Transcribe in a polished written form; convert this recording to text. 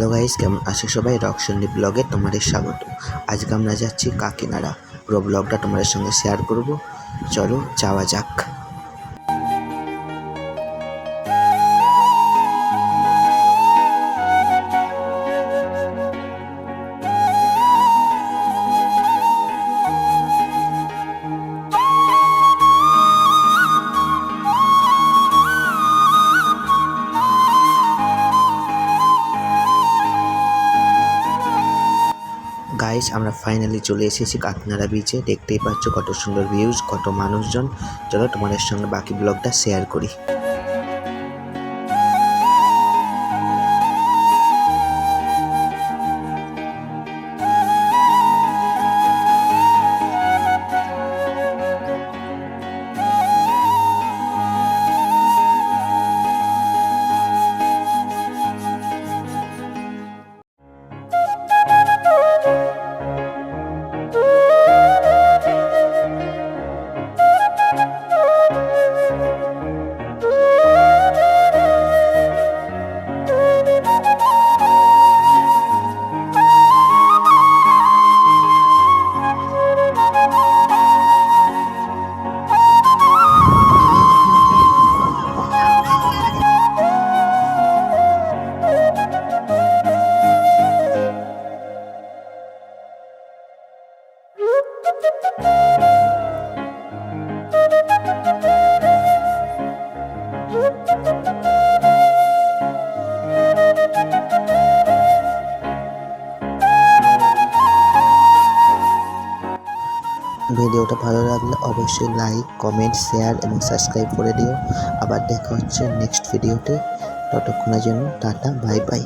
Hello guys, কেমন আছো সবাই? রক সন্দীপ ব্লগে তোমাদের স্বাগত। আজকে আমরা যাচ্ছি কাকিনাড়া। পুরো ব্লগটা তোমাদের সঙ্গে শেয়ার করব। চলো যাওয়া যাক। গাইস, আমরা ফাইনালি চলে এসেছি কাকিনাড়া বিচে। দেখতেই পাচ্ছ কত সুন্দর ভিউজ, কত মানুষজন। চলো তোমাদের সঙ্গে বাকি ব্লগটা শেয়ার করি। ভিডিওটা ভালো লাগলে অবশ্যই লাইক, কমেন্ট, শেয়ার এবং সাবস্ক্রাইব করে দিও। আবার দেখা হচ্ছে নেক্সট ভিডিওতে। ততক্ষণের জন্য টাটা, বাই বাই।